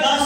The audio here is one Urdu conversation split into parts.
10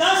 10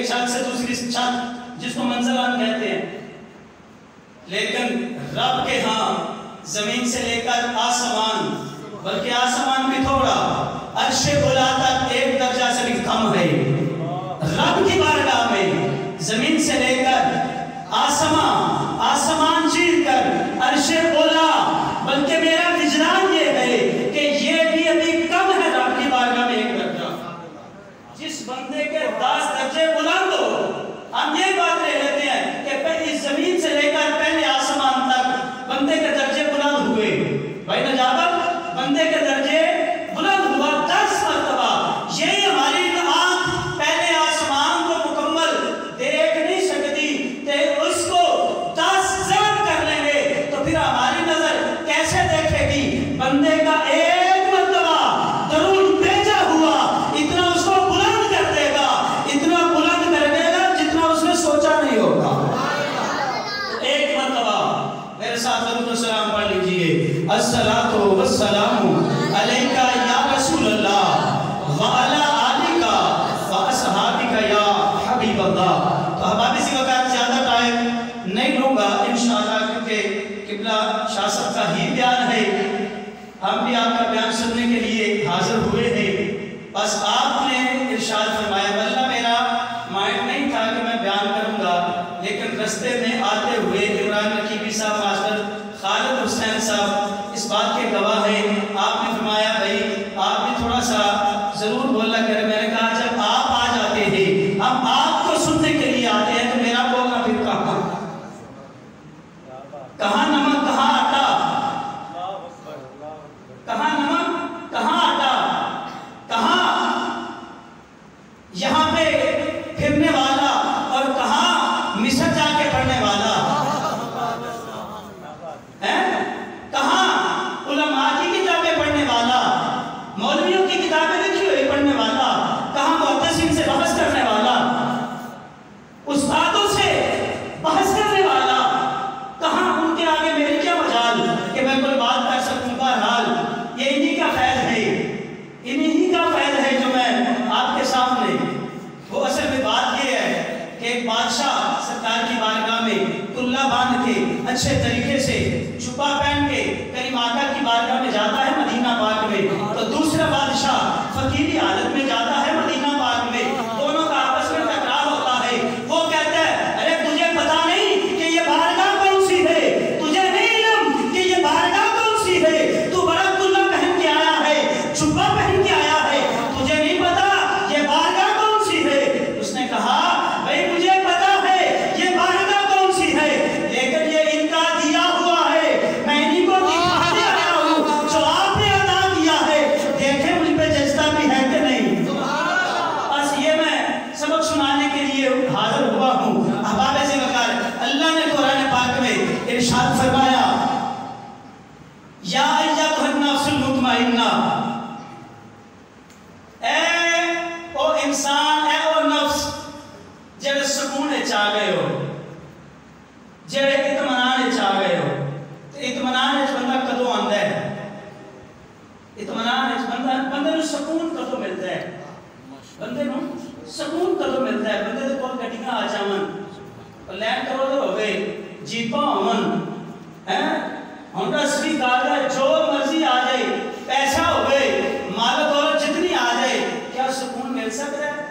ایک چھت سے دوسری چھت جس کو منزلان کہتے ہیں، لیکن رب کے ہاں زمین سے لے کر آسمان، بلکہ آسمان بھی تھوڑا، عرش اولی تک ایک درجہ سے بھی کم ہے۔ رب کی بارگاہ میں زمین سے لے کر آسمان چیر کر عرش اولی، بلکہ میرا وجدان یہ ہے کہ یہ بھی ابھی کم ہے رب کی بارگاہ میں ایک درجہ۔ جس بندے کے 10 درجے بلند ہو، ہم یہ بات لے لیتے ہیں کہ پہلی زمین سے لے کر پہلے آسمان تک بندے کے درجے بلند ہوئے، بھائی نجابت بندے کے درجے بلند ہوا 10 مرتبہ۔ یہی ہماری آنکھ پہلے آسمان کو مکمل دیکھ نہیں سکتی، کہ اس کو 10 زیادہ کر لیں گے تو پھر ہماری نظر کیسے دیکھے گی؟ بندے کا ایک مرتبہ درود بھیجا ہوا اتنا اس کو بلند کر دے گا، اتنا بلند کر دے گا جتنا اس نے سوچا نہیں ہوگا۔ ایک مرتبہ میرے ساتھ درود و سلام پڑھ لیجئے۔ الصلاۃ والسلام علیکہ یا رسول اللہ وعلی آلک واصحابک یا حبیب اللہ۔ تو احباب اسی وقت زیادہ ٹائم نہیں لوں گا انشاءاللہ، کیونکہ قبلہ شاہ صاحب کا ہی بیان ہے، ہم بھی آپ کا بیان سننے کے لیے حاضر ہوئے ہیں۔ بس آپ نے ارشاد فرمایا، واللہ میرا مائنڈ نہیں تھا کہ میں بیان کروں گا، لیکن رستے میں آتے ہوئے عمران نقیبی صاحب، ماسٹر خالد حسین صاحب اس بات کے گواہ ہیں، آپ نے فرمایا بھائی آپ بھی تھوڑا سا ضرور بولنا کریں۔ میں نے کہا جب آپ آ جاتے ہیں، ہم آپ کو سننے کے لیے آتے ہیں، تو میرا بولنا پھر کہاں نمک کہاں آٹا، کہاں نمک کہاں آٹا، کہاں یہاں پہ پھرنے والا اور کہاں مصر جا کے پڑھنے والا ہے، کہاں علماء کی کتابیں پڑھنے والا، مولویوں کی کتابیں لکھی ہوئی پڑھنے والا، کہاں محدثین سے بحث کرنے والا، استادوں سے بحث کرنے والا، کہاں ان کے آگے میری کیا مجال کہ میں کوئی بات کر سکوں۔ بہرحال یہ انہی کا فیض ہے، انہی کا فیض ہے جو میں آپ کے سامنے، وہ اصل میں بات یہ ہے کہ ایک بادشاہ سرکار کی بارگاہ میں کلہ باندھ کے اچھے طریقے سے چھپا پہن کے کریم آقا کی بارگاہ میں جاتا ہے مدینہ پاک میں، تو دوسرا بادشاہ فقیری حالت میں جاتا ہے مدینہ پاک میں، دونوں کا آپس میں ٹکراؤ ہوتا ہے۔ وہ کہتا ہے ارے تجھے پتا نہیں کہ یہ بارگاہ کون سی ہے، تجھے نہیں علم کہ یہ بارگاہ کون سی ہے، تو بڑا کلہ پہن کے آیا ہے، چھپا پہن کے آیا ہے، تجھے نہیں پتا یہ بارگاہ کون سی ہے۔ اس نے کہا بھائی مجھے پتا ہے یہ بارگاہ کون سی ہے، لیکن یہ ان کا دیا ہوا ہے، میں انہی کو دکھانے آیا ہوں جو آپ نے عطا کیا ہے، دیکھیں مجھ پہ جچتا بھی ہے کہ نہیں۔ بس یہ میں سبق سنانے کے لیے حاضر ہوا ہوں۔ احباب سے وقار اللہ نے قرآن پاک میں ارشاد فرمایا، یا ایھا النفس المطمئنہ، اے او انسان، اے او نفس جڑے سکون چاہ گئے ہو، جڑے اطمینان چاہ گئے ہو، تو اطمینان بندہ کدوں آندا ہے، اطمینان بندے نو سکون کدوں ملتا ہے، بندے نو سکون کدوں ملتا ہے، بندے دے کول گڈیاں آ جاون، لینڈ کروزر ہوے، جیپاں ہون، ہونڈا سویٹ آ جائے، جو مرضی آ جائے، پیسہ ہوئے، مال و دولت جتنی آ جائے، کیا سکون مل سکتا ہے؟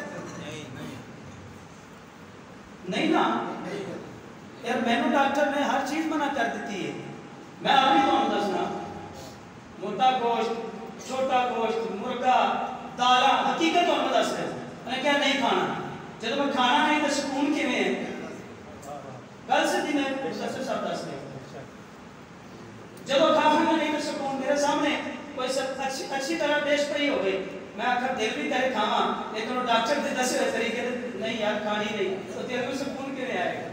نہیں نا یار، میں نے ڈاکٹر نے ہر چیز منع کر دیتی ہے، میں ابھی تو ہم دسنا موٹا گوشت، چھوٹا گوشت، مرغا، دالا، حقیقت ہم دس رہے میں نے کیا نہیں کھانا، جب میں کھانا نہیں تو سکون کی میں ہے، کل سے دی میں سب سب دس رہے جب وہ کھانا نہیں تو سکون، میرے سامنے کوئی اچھی طرح ڈیش پہ ہی ہو گئی، میں آخر دل بھی کرے کھاواں، لیکن وہ ڈاکٹر دے دسے ہوئے طریقے نہیں یار کھانی نہیں، تو دل کو سکون کے لئے آئے گا،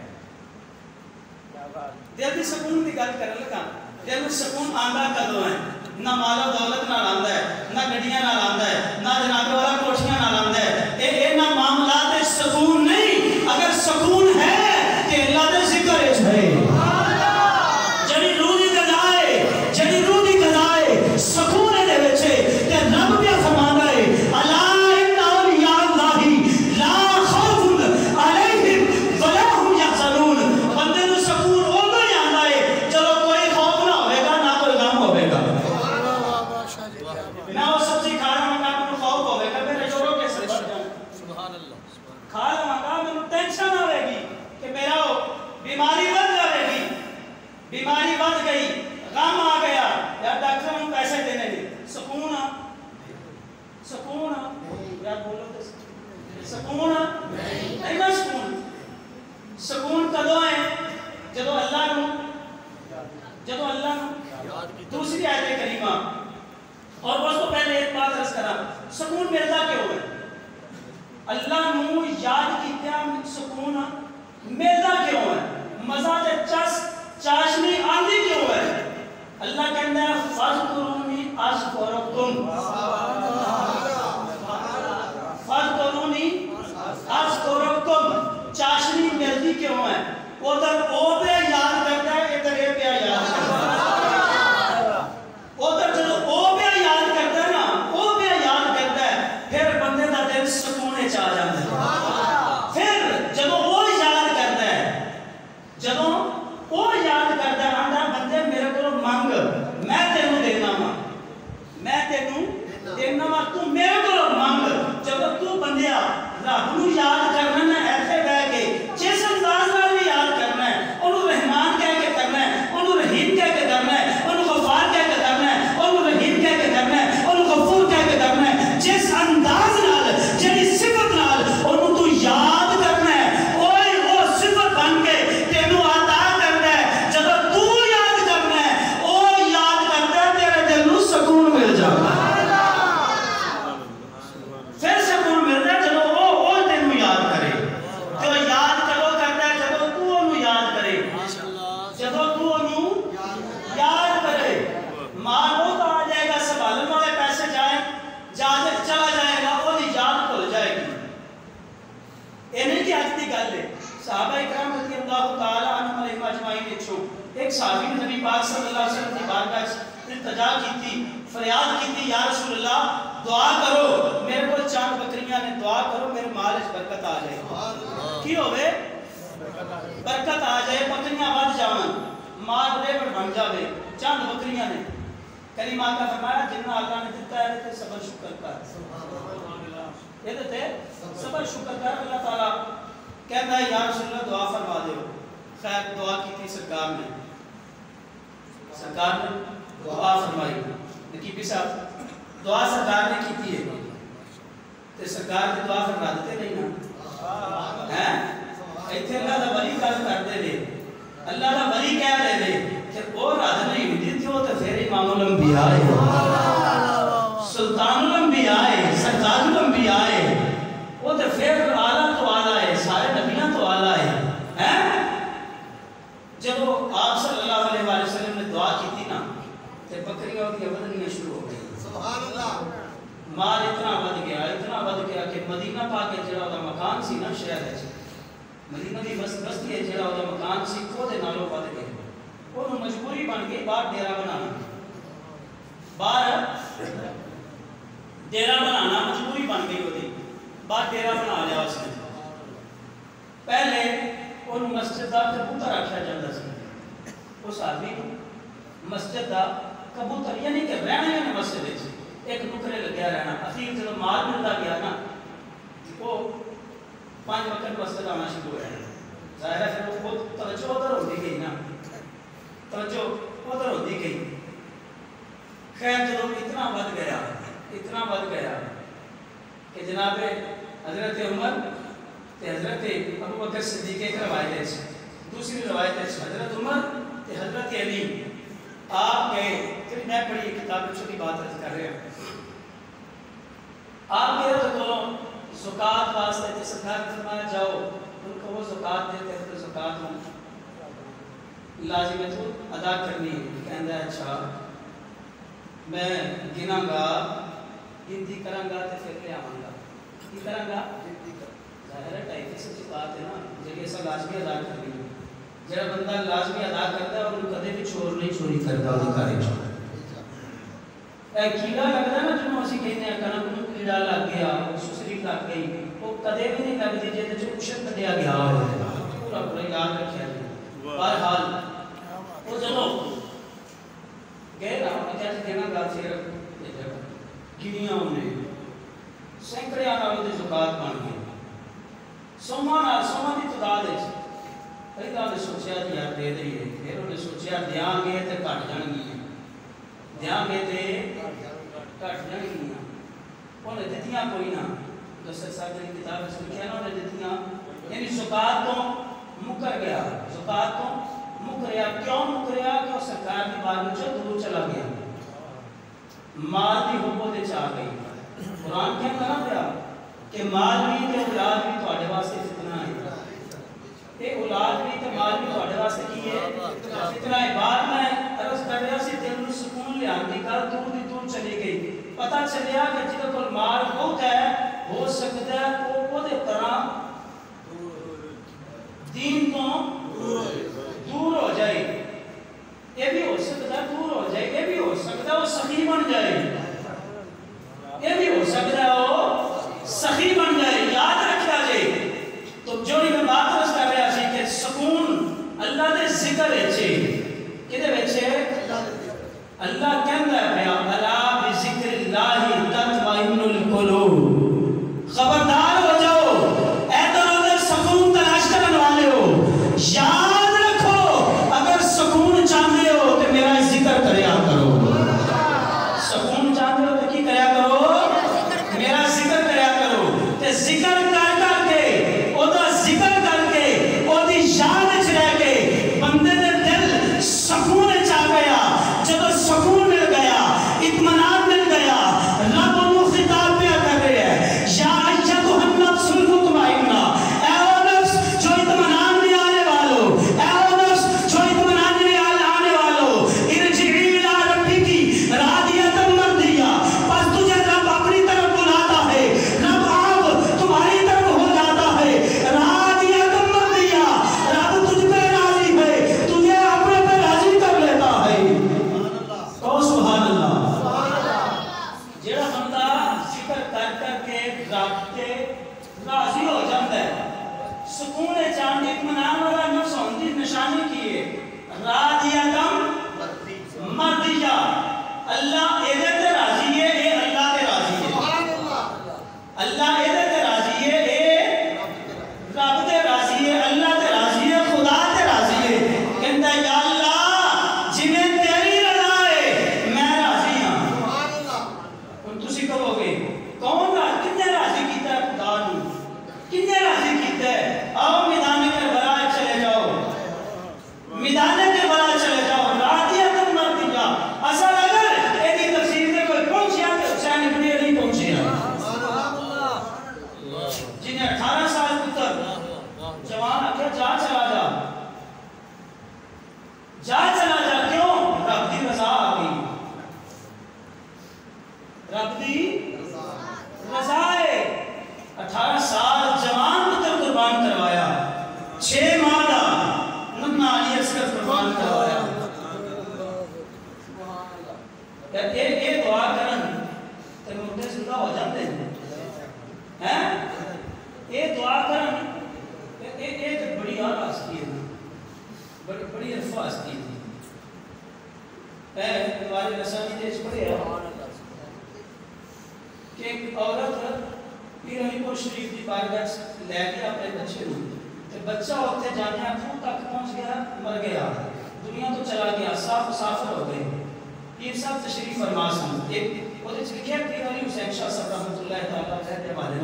دل بھی سکون کی گل کرنے لگا، دل میں سکون آندہ کدوں ہے، نہ مال و دولت نہ لاندہ ہے، نہ گڈیاں نہ لاندہ ہے، نہ جناب والا کوٹھیاں نہ لاندہ ہے، اے نہ معاملات سکون نہیں، اگر سکون ہے کہ اللہ دے ذکر ہے، جنی روح دی گزائے، جنی روح دی گزائے، سکون دے بچے، کہ رب بھی فرمانا ہے، اللہ ان اولیاء اللہ لا خوف گئی، غم آ گیا، یار ڈاکٹر ہم پیسے دینے نہیں، سکون آ سکون آ یار بولو تو سکون آ نہیں نا سکون. سکون کدو ہے جدو اللہ نو دوسری آیت کریمہ. اور اس کو پہلے ایک بات عرض کرا، سکون ملتا کیوں ہے؟ اللہ نو یاد کیتیا سکون ملتا کیوں ہے؟ مزہ تے چاشنی آندی کیوں ہے؟ اللہ کہتا ہے فَاذْكُرُونِي أَذْكُرْكُمْ، فَاذْكُرُونِي أَذْكُرْكُمْ. چاشنی ملتی کیوں ہے؟ ادھر او پہ یاد کرتا ہے، ادھر اے پہ یاد کرتا ہے. ادھر جب او پہ یاد کرتا ہے نا، او پہ یاد کرتا ہے، پھر بندے دا دل سکونے چاہ جاتا ہے. پھر جب وہ یاد کرتا ہے، جب وہ یاد کرتا ہے، آندا بندے میرے کو مانگ، میں تینوں دینا وا، میں تینوں دینا وا، تو میرے کو مانگ. جب تو بندیا رب نو یاد کرنا نا، ایتھے بیٹھ کے جس انداز نال بھی یاد کرنا ہے، انہوں رحمان کہہ کے کرنا ہے، انہوں رحیم کہہ کے کرنا ہے، انہوں غفار کہہ کے کرنا ہے، انہوں رحیم کہہ کے کرنا ہے، انہوں غفور کہہ کے کرنا ہے. جس انداز نال جڑی صفت نال انہوں تو یاد کرنا ہے، اوئے وہ صفت بن کے تینوں عطا کرنا ہے. جب تو یاد کرنا ہے، او یاد کرتا ہے، تیرے دل نو سکون مل جاتا ہے. پھر سکون ملتا ہے جب وہ تینوں یاد کرے. جو یاد کرو کرتا ہے جب تو انہوں یاد کرے، جب تو انہوں یاد کرے. مال وہ تو آ جائے گا، سنبھالنے والے پیسے جائیں چلا جائے گا، وہ یاد کھل جائے گی. یہ نہیں کہ آج کی گل ہے. صحابہ اکرام رضی اللہ تعالیٰ عنہم علیہم اجمعین وچوں ایک صحابی نے نبی پاک صلی اللہ علیہ وسلم کی بارگاہ وچ التجا کی، فریاد کی، یا رسول اللہ دعا کرو میرے کو چند بکریاں نے، دعا کرو میرے مال وچ برکت آ جائے. کی ہوے؟ برکت آ جائے، بکریاں ود جاون، مال ریوڑ بن جاوے. چند بکریاں نے. کریم آقا فرمایا جتنا اللہ نے دیتا ہے تے صبر شکر کر، یہ تے صبر شکر کر. اللہ تعالیٰ کہتا ہے یا رسول اللہ دعا فرما دو. خیر دعا کی تھی سرکار نے دعا فرمائی. نقیبی صاحب دعا سرکار نے کی تھی ہے تے سرکار کی دعا فرما دیتے نہیں نا ہیں. ایتھے اللہ دا ولی گل کردے نے، اللہ دا ولی کہہ رہے نے کہ وہ رد نہیں ہوندی تھی، وہ تے پھر امام الانبیاء ہے، سلطان الانبیاء ہے، سردار الانبیاء ہے، وہ تے پھر اعلیٰ تو اعلیٰ ہے، سارے نبیاں تو اعلیٰ ہے. جب آپ صلی اللہ علیہ وآلہ وسلم نے دعا کی تھی نا تے بکریوں کی ودنیاں شروع ہو گئی. سبحان اللہ. مال اتنا ود گیا کہ مدینہ پاک کے جڑا دا مکان سی نا شہر ہے، مدینہ دی بستی ہے جڑا دا مکان سی کو دے نالوں ود گئے. انہوں مجبوری بن گئی باہر ڈیرا بنانا، باہر ڈیرا بنانا مجبوری بن گئی. وہ باہر ڈیرا بنا لیا اس نے. پہلے انہوں مسجد دا کبوتر رکھا جاتا سی. اس آدمی مسجد دا کبوتر یعنی کہ رہنا ہے مسجد وچ ایک نکرے لگیا رہنا. اخیر جب مال ملتا گیا نا وہ 5 وقت مسجد آنا شروع ہو گیا. ظاہر ہے پھر وہ توجہ ادھر ہوتی گئی نا، توجہ ادھر ہوتی گئی. خیر جب اتنا ود گیا کہ جناب حضرت عمر تے حضرت ابو بکر صدیق ایک روایت ہے، دوسری روایت ہے حضرت عمر تے حضرت علی آپ گئے. پھر میں پڑھی کتاب چھوٹی بات رد کر رہے ہیں. آپ گئے تو زکات واسطے تے سرکار نے فرمایا جاؤ ان کو وہ زکات دیتے ہیں تو زکات ہوں لازم ہے تو ادا کرنی ہے. کہندا ہے اچھا میں گنا گا گنتی کراں گا تے پھر لے آواں گا. کی کراں گا؟ ظاہر ہے 250 زکات ہے نا جڑی ایسا لازمی ادا کرنی ہے. جڑا بندہ لازمی ادا کرتا ہے انہوں کدے بھی چور نہیں چوری کرتا وہ گھر چ. اے کیڑا لگدا نا جنوں اسی کہندے ہیں کنک نوں کیڑا لگ گیا، سسری لگ گئی، وہ کدے بھی نہیں لگدی جے تے کچھ کڈیا گیا ہوئے. پورا یاد رکھیا جی. بہرحال وہ جدوں گئے نا کیا دینا گا پھر گنیاں انہیں سینکڑیاں نال دی زکات بن گئی. سوما کی تعداد ہے. نے سوچا کہ یار دے دئیے پھر انہیں سوچیا دیاں گے تے گھٹ جان گیاں، دیاں گے تے گھٹ جان گیاں، انہیں دتیاں کوئی نہ. دستر صاحب نے کتاب اس میں کہنا انہیں دتیاں، یعنی زکات تو مکر گیا، زکات تو مکریا. کیوں مکریا؟ کہ سرکار کی بارگاہ سے دور چلا گیا، مال کی حکومت وچ آ گئی. قرآن کہنا نہ پیا کہ مال بھی تے اولاد بھی تواڈے واسطے فتنہ ہے، تے اولاد بھی تے مال بھی تواڈے واسطے کی ہے فتنہ ہے. بعد میں عرض کر رہا سی دل نوں سکون لیان دی گل دور دی دور چلی گئی. پتہ چلیا کہ جدوں کول مال بہت ہے ہو سکتا ہے وہ دے طرح دین تو دور ہو جائے، یہ بھی ہو سکتا ہے دور ہو جائے، یہ بھی ہو سکتا ہے وہ سخی بن جائے، یہ بھی ہو سکتا ہے وہ سخی بن جائے. یاد رکھا جائے. تو جو میں بات عرض کر رہا سی کہ سکون اللہ دے ذکر ہے، کدے وچ اللہ کہندا ہے پیا الا بذکر اللہ تطمئن القلوب. خبردار ہو جاؤ اے ادھر سکون تلاش کرنے والے ہو، یاد رکھو اگر سکون چاہتے ہو تو میرا ذکر کریا کرو. سکون چاہتے ہو تو کی کریا کرو؟ میرا ذکر کریا کرو. تے ذکر کر کر کے اودا ذکر کر کے اودی یاد وچ رہ کے بندے دے دل سکون وچ آ گیا. جب سکون مل گیا، اطمینان مل گیا، رب انہوں خطاب پیا کر رہے ہیں یا ایتھا النفس المطمئنہ، اے وہ نفس جو اطمینان میں آنے والو، اے وہ نفس جو اطمینان میں آنے والو، ارجعی الی ربکی راضیۃ مرضیہ. بس تجھے رب اپنی طرف بلاتا ہے، رب آپ تمہاری طرف ہو جاتا ہے. راضیۃ مرضیہ، رب تجھ پہ راضی ہے، تجھے اپنے پہ راضی کر لیتا ہے. سبحان اللہ. جیڑا بندہ ذکر کر کر کے رب تے راضی ہو جاتا ہے، سکون چاند اطمینان والا نفس ہونے کی نشانی کی ہے راضیۃ مرضیہ. اللہ ایدے تے راضی ہے، اے اللہ تے راضی ہے. اللہ ایدے تے راضی ہے، اے رب تے راضی ہے، اللہ تے راضی ہے، خدا تے راضی ہے. کہندا ہے یا اللہ جویں تیری رضا ہے میں راضی ہاں. ہن تسی کہو گے کون راضی، کنے راضی کیتا ہے خدا نو، کنے راضی کیتا ہے؟ آؤ میدان کربلا چلے جاؤ، میدان کربلا چلے جاؤ. راضیۃ مرضیہ اصل اگر ایدی تفسیر میں کوئی پہنچیا تو حسین ابن علی پہنچیا جنہیں 18 سال پتر جوان آکھیا جا چلا جا، جا چلا جا. کیوں؟ رب دی رضا آ گئی، رب دی رضا ہے. 18 سال جوان پتر قربان کروایا، 6 ماہ دا ننا علی اصغر قربان کروایا. اے دعا کرن تے مردے زندہ ہو جاتے ہیں. اے دعا کرن اے تے بڑی اعلیٰ ہستی ہے، بڑی عرفہ ہستی ہے. اے ہمارے رسانی دیش پڑھے ہیں کہ ایک عورت پیر علی پور شریف کی بارگاہ لے کے اپنے بچے کو، تے بچہ اتنے جانے خون تک پہنچ گیا، مر گیا، دنیا تو چلا گیا، صاف مسافر ہو گئے. پیر صاحب تشریف فرما سن ایک وہ لکھے پیر علی حسین شاہ صاحب رحمۃ اللہ تعالیٰ کہتے والے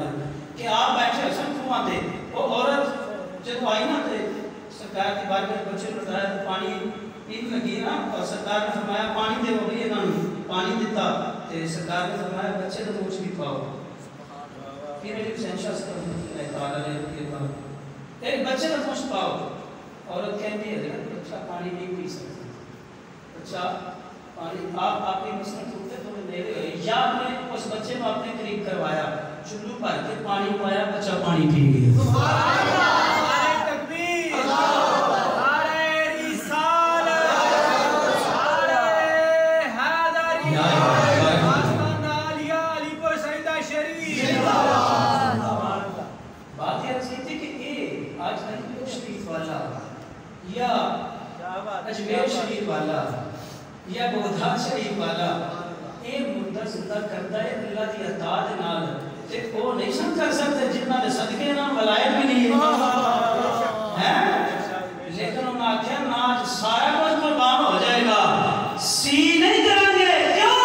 کہ آپ بیٹھے حسن کنواں دے. وہ عورت جب آئی نا تے سرکار کی بارگاہ بچے کو بتایا تو پانی پینے لگی نا، اور سرکار نے فرمایا پانی دے. وہ بھی انہوں پانی دیتا تے سرکار نے فرمایا بچے تو موچ بھی پاؤ. پیر علی حسین شاہ صاحب رحمۃ اللہ تعالیٰ نے ایک بچے تو موچ پاؤ. عورت کہتی ہے بچہ پانی نہیں پی سکتا، بچہ پانی آپ اپنی مسئلہ ٹوٹتے تو لے گئے یا آپ نے اس بچے کو اپنے قریب کروایا، چلو بھر کے پانی پایا، بچہ پانی پی گیا. سبحان اللہ، نعرہ تکبیر، نعرہ رسالت، نعرہ حیدری، آسمان عالیہ علی پور سیدہ شریف. بات یہ رسی تھی کہ یہ آج علی شریف والا یا اجمیر شریف والا یا بودھا شریف والا اے مردہ زندہ کرتا ہے اللہ دی عطا دے نال تے او نہیں سن کر سکتے جتنا دے صدقے نال ولایت بھی نہیں ہے. لیکن انہوں نے آکھیا نا سارا کچھ قربان ہو جائے گا، سی نہیں کریں گے. کیوں؟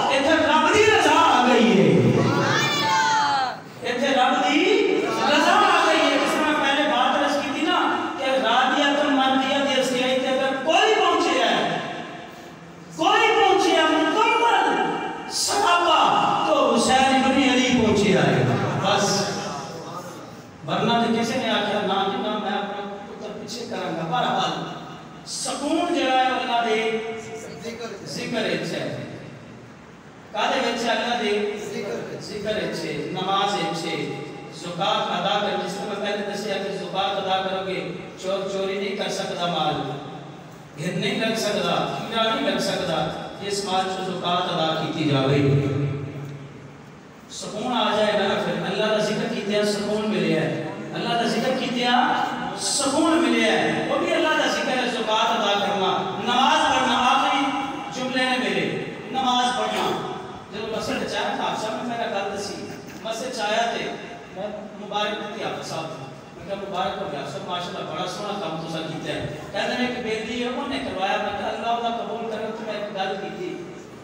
اتنے رب دی رضا آ گئی ہے، اتنے رب دی رضا آ گئی ہے. جس میں پہلے بات عرض کی تھی نا کہ رادیت مردیت یہ سیائی تے اگر کوئی پہنچے ہے، کوئی پہنچے ہے مکمل صحابہ تو حسین ابن علی پہنچے آئے بس. ورنہ تو کسی نے آخیا نہ جی نہ میں اپنا پتر پیچھے کروں گا. بہرحال سکون جڑا ہے اللہ دے ذکر وچ ہے. کادے وچ اللہ دے ذکر وچ ہے، نماز وچ ہے، زکات ادا کر. جس میں پہلے دسیا کہ زکات ادا کرو گے چور چوری نہیں کر سکتا، مال گھر نہیں لگ سکتا، کیڑا نہیں لگ سکتا. اس مال سے زکات ادا کی جاوے سکون آ جائے گا. پھر اللہ کا ذکر کیتے سکون ملے ہے، اللہ کا ذکر کیتے سکون ملے ہے. وہ بھی اللہ کا ذکر ہے، زکات ادا کرنا، نماز پڑھنا. آخری جملے نے میرے نماز پڑھنا. جب مسجد چاہا تھا آپ صاحب نے میرا گل دسی، مسجد چاہیا تھے میں مبارک دیتی آپ صاحب میں کہا مبارک ہو گیا سب ماشاءاللہ بڑا سونا کام تو سا کیتا ہے. کہتے ہیں کہ بیدی ہے انہوں نے کروایا. میں کہا اللہ کا قبول کرو. تو میں ایک گل کی تھی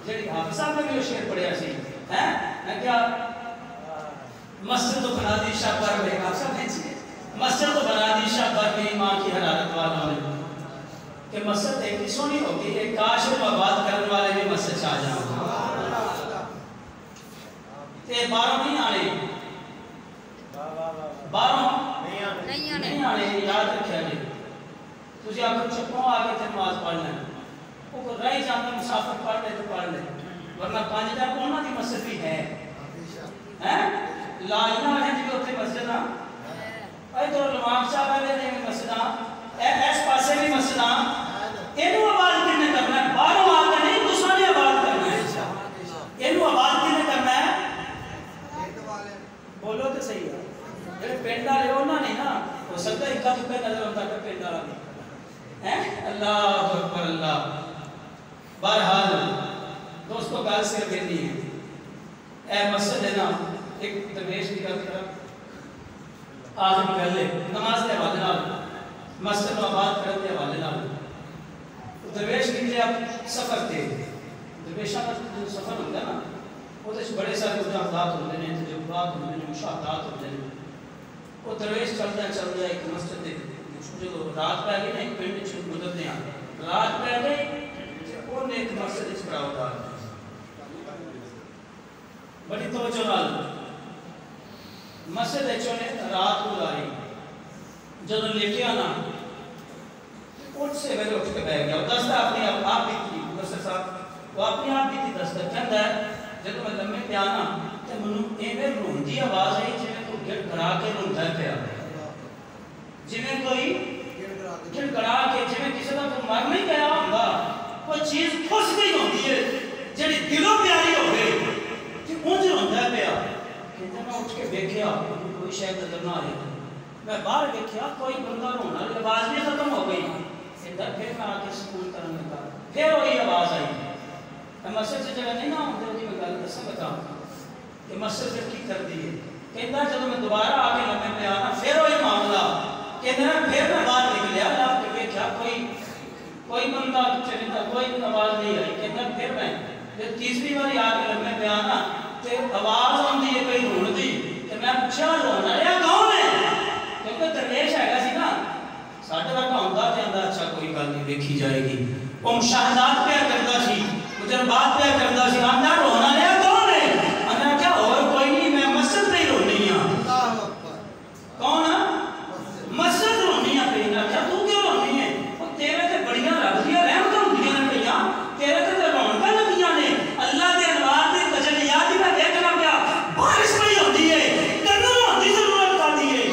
جیڑی حافظ صاحب نے بھی وہ شعر پڑھیا سی. میں کیا مسجد تو بنا دی شاہ پر میں آپ سب نے مسجد تو بنا دی شاہ پر میں ماں کی حرارت والا نے کہ مسجد ایک ہی سونی ہوگی. ایک کاش و آباد کرنے والے بھی مسجد چاہ جاؤں تے باروں نہیں آنے، باروں نہیں آنے. یاد رکھیا جی تجھے آپ کو چپوں آگے تے نماز پڑھنا ہے. وہ رہی جانا مسافر پڑھ لے تو پڑھ لے، ورنہ 5 جا کونا دی مسجد بھی ہے لائنہ ہے جی ہوتے مسجد اے تو امام صاحب والے نے بھی مسجد ایس پاسے بھی مسجد اینو آباد کنے کرنا ہے. باہروں آ کے نہیں دوسرا نے آباد کرنا ہے. اینو آباد کنے کرنا ہے. بولو تو صحیح ہے. جڑے پنڈ والے انہاں نے نا ہو سکتا ہے اکا دکا نظر ہوتا کہ پنڈ والا نہیں. اللہ اکبر اللہ. بہرحال دوستو گل سے کرنی ہے اے مسجد ہے نا. ایک درویش کی گل کر آخری گل ہے نماز کے حوالے نال مسجد کو آباد کرنے کے حوالے نال. درویش کی آپ سفر تھے درویشاں کا جو سفر ہوتا ہے نا وہ بڑے سارے مجاہدات ہوتے ہیں، تجربات ہوتے ہیں، مشاہدات ہوتے ہیں. وہ درویش چلتا چلتا ایک مسجد جو رات پہ گئی نا ایک پنڈ چھوٹ گزرتے ہیں رات پہ گئی وہ نے ایک مسجد اس پر ہوتا ہے بڑی توجہ نال مسجد اچھو نے رات گزاری. جب لیٹیا نا اٹھ سے میرے اٹھ کے بیٹھ گیا. دستہ اپنی آپ بھی تھی مسجد صاحب وہ اپنی آپ بھی تھی دستہ کہتا ہے جب میں لمحے پہ آنا تو منو ایویں روندی آواز آئی جی میں کوئی گڑ گڑا کے روندا پیا، جی میں کوئی گڑ گڑا کے جی میں کسی کا کوئی مر نہیں گیا ہوندا کوئی چیز پھس گئی ہوندی ہے جڑی دلوں پیاری ہوے کہ اونج روندا پیا. کہتا میں اٹھ کے دیکھیا کوئی شاید نظر نہ آئی. میں باہر دیکھیا کوئی بندہ رونا آواز بھی ختم ہو گئی. پھر میں آ کے سکون کرنے لگا پھر وہی آواز آئی. میں مسجد سے جگہ نہیں نہ ہوتے ہوتی میں گل دسا بتاؤں کہ مسجد سے کی کر دی ہے. کہتا جب میں دوبارہ آ کے لمحے پہ آنا پھر وہی معاملہ کہتا پھر میں باہر نکلیا اللہ کے دیکھا کوئی بندہ چلتا کوئی آواز نہیں آئی. کہتا پھر میں جب تیسری باری آ کے لمحے پہ آنا تو آواز آتی ہے کوئی رون دی تو میں پوچھا رونا رہا کون ہے کیونکہ درویش ہے سی نا ساڈے ورگا ہوندا تے آندا اچھا کوئی گل نہیں دیکھی جائے گی. وہ مشاہدات پہ کرتا سی تجربات پہ کرتا سی آندا رونا رہا کون ہے. آندا کیا اور کوئی نہیں میں مسجد پہ ہی رونی ہاں. کون مسجد رونی ہاں پہ. کیا تو کیوں رونی ہے وہ تیرے تے بڑیاں رب دیاں رحمتاں ہوندیاں نے پیاں تیرے تے رونقاں لگیاں نے اللہ دے انوار دے تجلیات دی میں دیکھنا پیا بارش پئی ہوندی ہے کنوں ہوندی ضرورت پاندی ہے.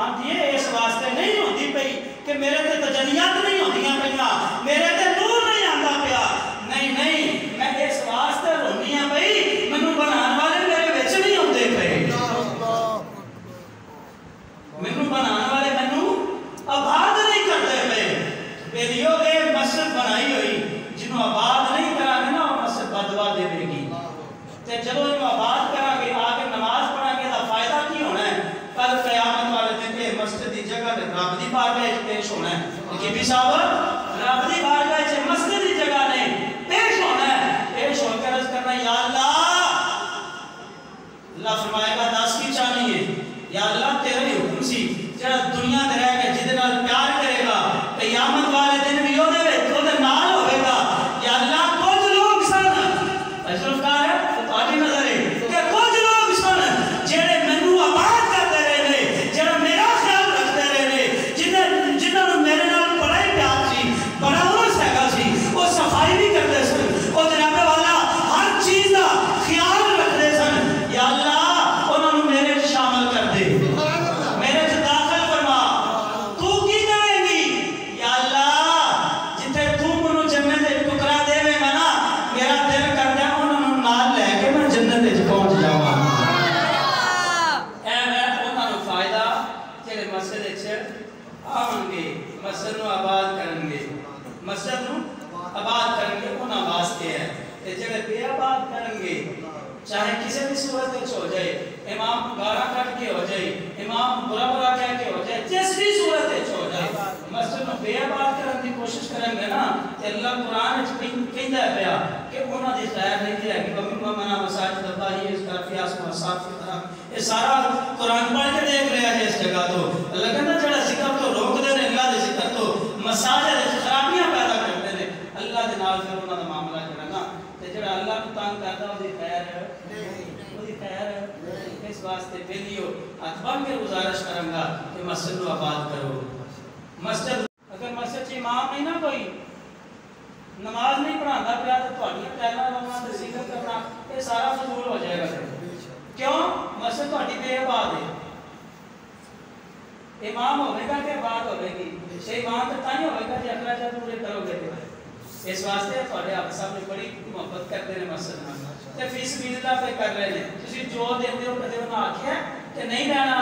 آندی ہے اس واسطے نہیں ہوندی پئی کہ میرے تے تجلیات نہیں ہوندیاں پیاں میرے تے نور نہیں آندا پیا. نہیں نہیں میں اس واسطے رونی ہاں بھئی مینوں بنان والے میرے وچ نہیں ہوندے پئے. مینوں بنان والے مینوں آباد نہیں کرتے پئے. بیلیو اے مسجد بنائی ہوئی جنوں آباد نہیں کران گے نا وہ مسجد بدوا دے گی. تے جدوں اینوں آباد کران گے آ کے نماز پڑھان گے دا فائدہ کی ہونا ہے. کل قیامت والے دن تے مسجد دی جگہ تے رب دی بارگاہ وچ پیش ہونا ہے کہ بھی صاحب رب دی چاہے کسی بھی صورت ہو جائے، امام گالا کٹ کے ہو جائے، امام برا برا کہہ کے ہو جائے، جس بھی صورت ہو جائے مسجد میں بے آباد کرنے کی کوشش کریں گے نا کہ اللہ قرآن کہتا ہے پیا کہ انہوں نے خیر نہیں دیا کہ وَمِمَّا مَنَا مَسَاجِدَ اللَّهِ اس طرف فِي مصاف کی طرح یہ سارا قرآن پڑھ کے دیکھ رہا ہے اس جگہ تو اللہ کہتا جڑا ذکر تو روک دے رہے اللہ دے ذکر تو مساجد خرابیاں پیدا کرتے ہیں اللہ دے نال پھر انہوں نے معاملہ جڑا نا تے جڑا اللہ کو تنگ کرتا وہ دی خیر اس واسطے بیلیو ہاتھ بن کے گزارش کروں گا کہ مسجد کو آباد کرو. مسجد اگر مسجد سے امام نہیں نا کوئی نماز نہیں پڑھاتا پیا تو تھوڑی ٹائلاں لاؤنا تے ذکر کرنا یہ سارا فضول ہو جائے گا. کیوں؟ مسجد تھوڑی بے آباد ہے. امام ہوے گا کہ آباد ہوے گی تے امام تے تاں ہی ہوے گا جے اخراجات پورے کرو گے. اس واسطے تھوڑے آپ سب نے بڑی محبت کرتے ہیں مسجد نال تے فی سبیل اللہ پہ کر رہے ہیں. تسی جو دیندے ہو کدے انہاں آکھیا کہ نہیں رہنا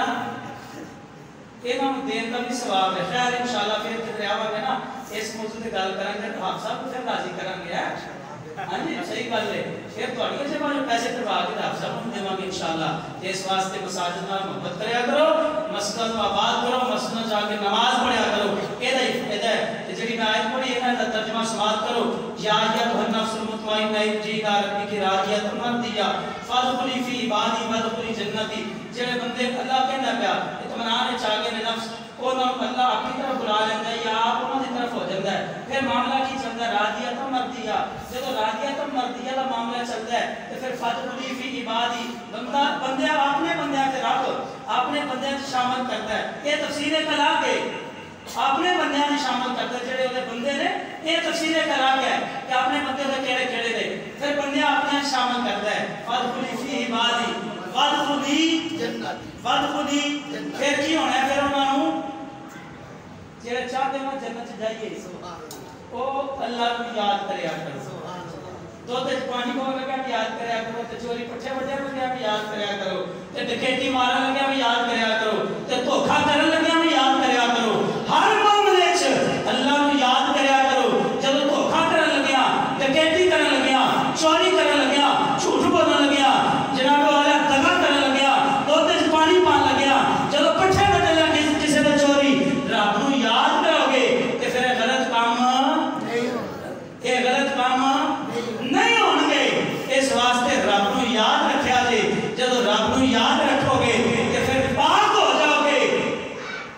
انہوں دین کا بھی ثواب ہے. خیر انشاءاللہ پھر کدھر آواں گے نا اس موضوع تے گل کریں گے تو آپ سب کو پھر راضی کریں گے. ہاں جی صحیح گل ہے. پھر تھوڑی سے جو پیسے کروا کے آپ سب کو دیواں گے انشاءاللہ. اس واسطے مساجد نال محبت کریا کرو، مسجد کو آباد کرو، مسجد جا کے نماز پڑھیا کرو. یہ فائدہ ہے. جڑی میں آیت پڑھی ہے نا ترجمہ سماعت کرو. یا ایھا النفس المطمئنہ ارجعی الی ربک راضیۃ مرضیہ فادخلی فی عبادی وادخلی جنتی. جڑے بندے اللہ کہندا پیا اطمینان چاہے نے نفس انہاں اللہ اپنی طرف بلا لیندا ہے یا آپ انہاں دی طرف ہو جاندا ہے. پھر معاملہ کی چلدا ہے راضیۃ مرضیہ. جب راضیۃ مرضیہ دا معاملہ چلدا ہے تے پھر فادخلی فی عبادی بندے اپنے بندیاں تے رب اپنے بندیاں تے شامل کرتا ہے. یہ تفسیر کلام ہے اپنے بندیاں تے شامل کرتا ہے. جڑے اودے بندے نے یہ تفسیر کلام ہے کہ اپنے بندے دے کیڑے کیڑے نے پھر بندیاں اپنے شامل کرتا ہے. فادخلی فی عبادی وادخلی جنت وادخلی پھر کی ہونا ہے پھر انہاں نوں جڑے چاہتے ہیں جنت جائیے او اللہ کو یاد کریا کرو. دودھ پانی کو لگا بھی یاد کریا کرو تے چوری پٹھے وڈے لگا بھی یاد کریا کرو تے ڈکیتی مارن لگا بھی یاد کریا کرو تے دھوکا کرن لگا بھی یاد کریا کرو. ہر معاملے وچ اللہ کو یاد کریا کرو. جب دھوکا کرن لگا ڈکیتی کرن لگا چوری کرن لگا جھوٹ بولن لگا جناب والا دغا کرن لگا دودھ پانی پان لگا جب پٹھے وڈے لگے کسی نے چوری رب نو یاد کرو گے تے پھر غلط کام یہ غلط کام نہیں ہون گے. اس واسطے رب نو یاد رکھیا جے. جب رب نو یاد رکھو گے تے پھر پاک ہو جاؤ گے.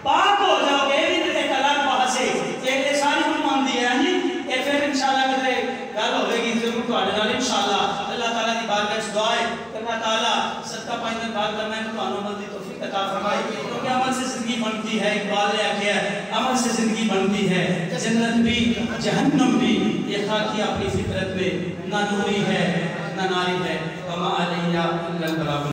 پاک ہو جاؤ گے. یہ ایک الگ بحث ہے. یہ ساری کچھ مانتی ہے. ہاں جی یہ پھر انشاءاللہ کدھر گل ہوے گی ضرور تواڈے نال انشاءاللہ. اللہ تعالیٰ دی بارگاہ وچ دعا ہے کہ اللہ تعالیٰ صدقہ پائندے بعد میں تانوں عمل دی توفیق عطا فرمائے. کیونکہ عمل سے زندگی بنتی ہے. اقبال نے آکھیا ہے عمل سے زندگی بنتی ہے. جنت بھی جہنم بھی یہ خاکی اپنی فطرت میں نہ نوری ہے نہ ناری ہے. وما علینا الا البلاغ.